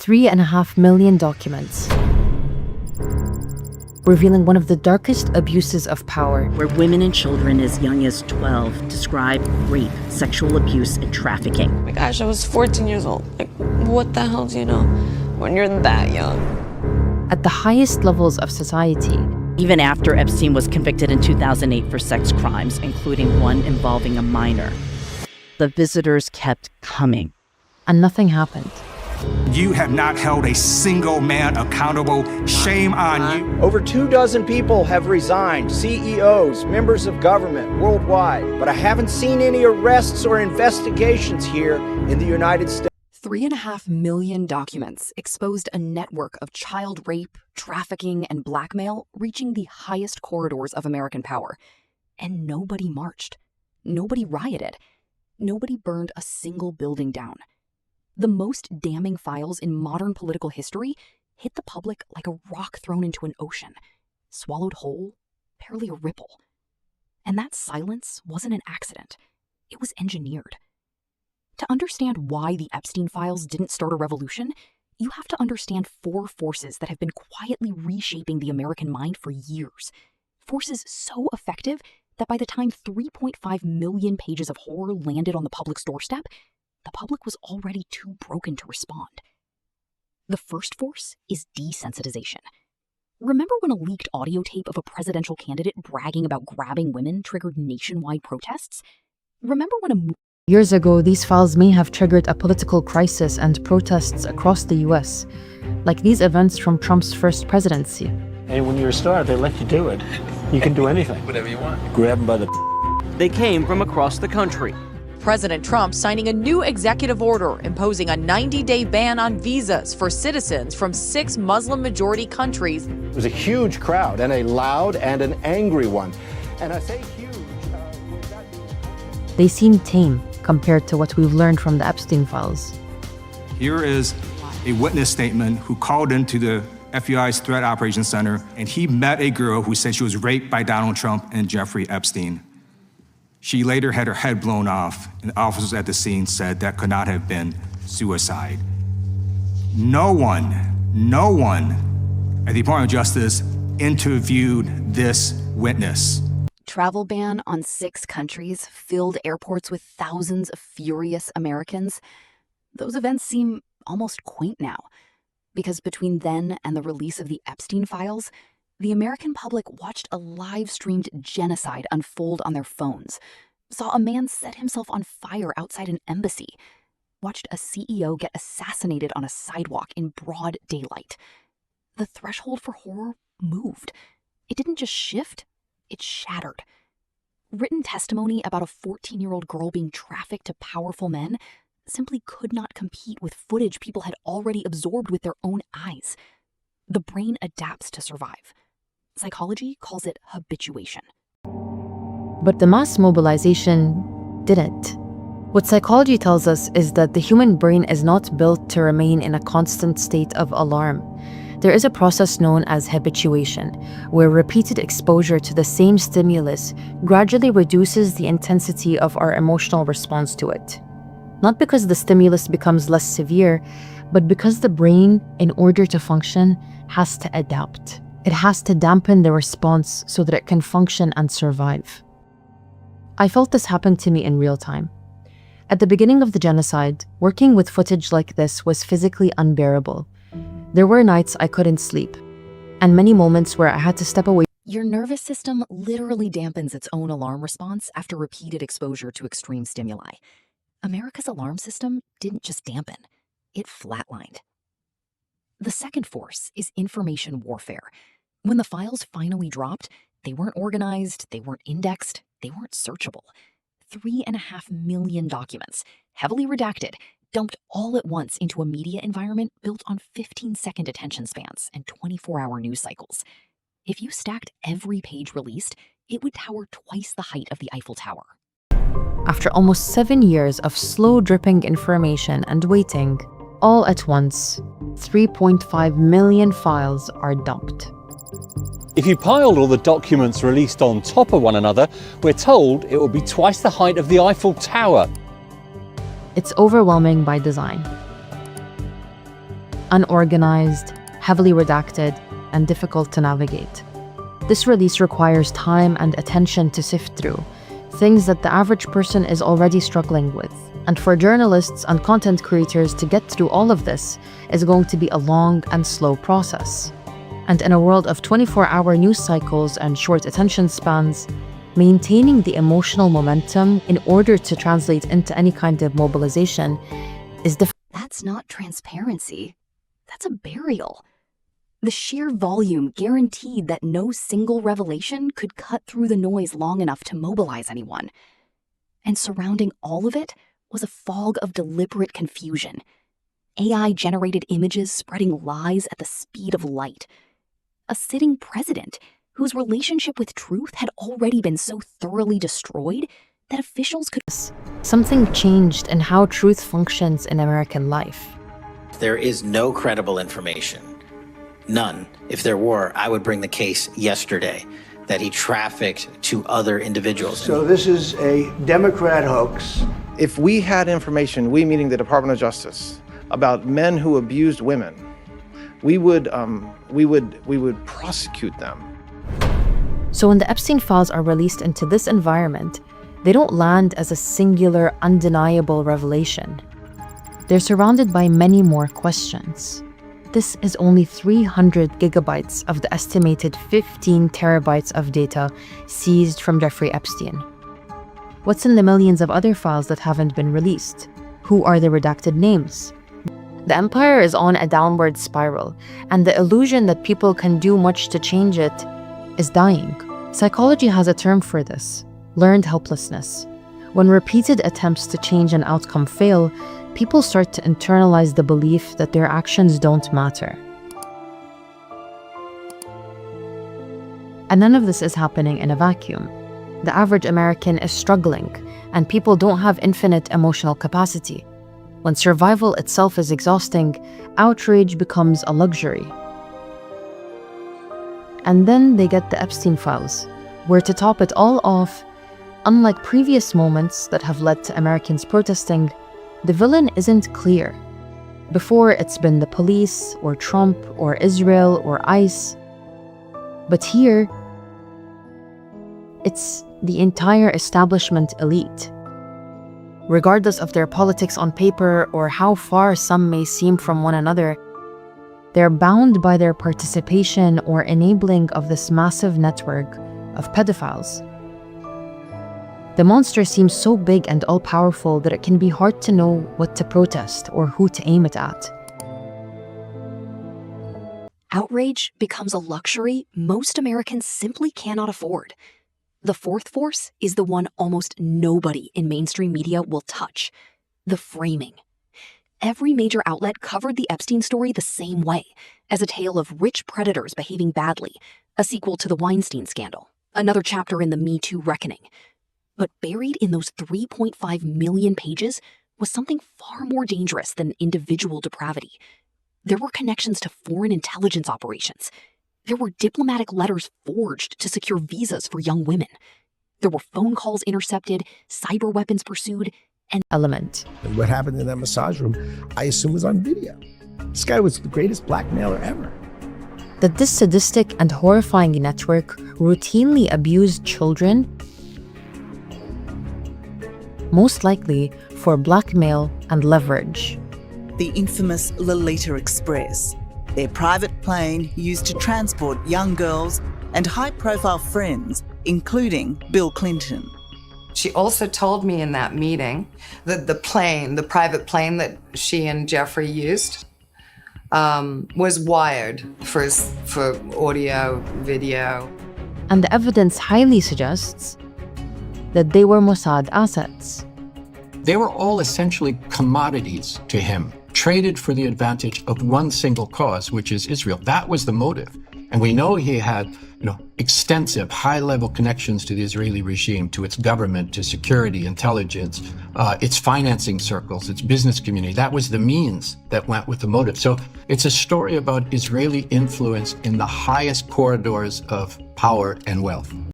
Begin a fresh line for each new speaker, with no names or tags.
3.5 million documents, revealing one of the darkest abuses of power.
Where women and children as young as 12 describe rape, sexual abuse, and trafficking.
Oh my gosh, I was 14 years old. Like, what the hell do you know when you're that young?
At the highest levels of society.
Even after Epstein was convicted in 2008 for sex crimes, including one involving a minor, the visitors kept coming.
And nothing happened.
You have not held a single man accountable. Shame on you.
Over 24 people have resigned, CEOs, members of government worldwide, but I haven't seen any arrests or investigations here in the United States.
3.5 million documents exposed a network of child rape, trafficking, and blackmail reaching the highest corridors of American power. And nobody marched. Nobody rioted. Nobody burned a single building down. The most damning files in modern political history hit the public like a rock thrown into an ocean, swallowed whole, barely a ripple. And that silence wasn't an accident. It was engineered. To understand why the Epstein files didn't start a revolution, you have to understand 4 forces that have been quietly reshaping the American mind for years. Forces so effective that by the time 3.5 million pages of horror landed on the public's doorstep, the public was already too broken to respond. The first force is desensitization. Remember when a leaked audio tape of a presidential candidate bragging about grabbing women triggered nationwide protests? Remember when
Years ago, these files may have triggered a political crisis and protests across the US, like these events from Trump's first presidency.
And when you're a star, they let you do it. You can do anything.
Whatever you want.
Grab them by the...
They came from across the country.
President Trump signing a new executive order imposing a 90-day ban on visas for citizens from 6 Muslim-majority countries.
It was a huge crowd, and a loud and an angry one. And I say huge.
They seem tame compared to what we've learned from the Epstein files.
Here is a witness statement who called into the FBI's Threat Operations Center, and he met a girl who said she was raped by Donald Trump and Jeffrey Epstein. She later had her head blown off, and officers at the scene said that could not have been suicide. No one at the Department of Justice interviewed this witness.
travel ban on 6 countries filled airports with thousands of furious Americans, those events seem almost quaint now. Because between then and the release of the Epstein files, the American public watched a live-streamed genocide unfold on their phones, saw a man set himself on fire outside an embassy, watched a CEO get assassinated on a sidewalk in broad daylight. The threshold for horror moved. It didn't just shift, it shattered. Written testimony about a 14-year-old girl being trafficked to powerful men simply could not compete with footage people had already absorbed with their own eyes. The brain adapts to survive. Psychology calls it habituation.
But the mass mobilization didn't. What psychology tells us is that the human brain is not built to remain in a constant state of alarm. There is a process known as habituation, where repeated exposure to the same stimulus gradually reduces the intensity of our emotional response to it. Not because the stimulus becomes less severe, but because the brain, in order to function, has to adapt. It has to dampen the response so that it can function and survive. I felt this happen to me in real time. At the beginning of the genocide, working with footage like this was physically unbearable. There were nights I couldn't sleep, and many moments where I had to step away.
Your nervous system literally dampens its own alarm response after repeated exposure to extreme stimuli. America's alarm system didn't just dampen, it flatlined. The second force is information warfare. When the files finally dropped, they weren't organized, they weren't indexed, they weren't searchable. 3.5 million documents, heavily redacted, dumped all at once into a media environment built on 15-second attention spans and 24-hour news cycles. If you stacked every page released, it would tower twice the height of the Eiffel Tower.
After almost 7 years of slow dripping information and waiting, all at once, 3.5 million files are dumped.
If you piled all the documents released on top of one another, we're told it will be twice the height of the Eiffel Tower.
It's overwhelming by design. unorganized, heavily redacted, and difficult to navigate. This release requires time and attention to sift through, things that the average person is already struggling with. And for journalists and content creators to get through all of this is going to be a long and slow process. And in a world of 24-hour news cycles and short attention spans, maintaining the emotional momentum in order to translate into any kind of mobilization is difficult.
That's not transparency. That's a burial. The sheer volume guaranteed that no single revelation could cut through the noise long enough to mobilize anyone. And surrounding all of it was a fog of deliberate confusion. AI-generated images spreading lies at the speed of light. A sitting president whose relationship with truth had already been so thoroughly destroyed that officials could...
Something changed in how truth functions in American life.
There is no credible information. None. If there were, I would bring the case yesterday that he trafficked to other individuals.
So this is a Democrat hoax.
If we had information, we meaning the Department of Justice, about men who abused women, we would prosecute them.
So when the Epstein files are released into this environment, they don't land as a singular, undeniable revelation. They're surrounded by many more questions. This is only 300 gigabytes of the estimated 15 terabytes of data seized from Jeffrey Epstein. What's in the millions of other files that haven't been released? Who are the redacted names? The empire is on a downward spiral, and the illusion that people can do much to change it is dying. Psychology has a term for this: learned helplessness. When repeated attempts to change an outcome fail, people start to internalize the belief that their actions don't matter. And none of this is happening in a vacuum. The average American is struggling, and people don't have infinite emotional capacity. When survival itself is exhausting, outrage becomes a luxury. And then they get the Epstein files, where to top it all off, unlike previous moments that have led to Americans protesting, the villain isn't clear. Before, it's been the police, or Trump, or Israel, or ICE. But here, it's the entire establishment elite. Regardless of their politics on paper or how far some may seem from one another, they're bound by their participation or enabling of this massive network of pedophiles. The monster seems so big and all-powerful that it can be hard to know what to protest or who to aim it at.
Outrage becomes a luxury most Americans simply cannot afford. The fourth force is the one almost nobody in mainstream media will touch: the framing. Every major outlet covered the Epstein story the same way, as a tale of rich predators behaving badly, a sequel to the Weinstein scandal, another chapter in the Me Too reckoning. But buried in those 3.5 million pages was something far more dangerous than individual depravity. There were connections to foreign intelligence operations. There were diplomatic letters forged to secure visas for young women. There were phone calls intercepted, cyber weapons pursued, and
element.
And what happened in that massage room, I assume, was on video. This guy was the greatest blackmailer ever.
That this sadistic and horrifying network routinely abused children, most likely for blackmail and leverage.
The infamous Lolita Express, their private plane used to transport young girls and high-profile friends, including Bill Clinton.
She also told me in that meeting that the private plane that she and Jeffrey used, was wired for audio, video.
And the evidence highly suggests that they were Mossad assets.
They were all essentially commodities to him, traded for the advantage of one single cause, which is Israel. That was the motive. And we know he had, extensive high-level connections to the Israeli regime, to its government, to security, intelligence, its financing circles, its business community. That was the means that went with the motive. So it's a story about Israeli influence in the highest corridors of power and wealth.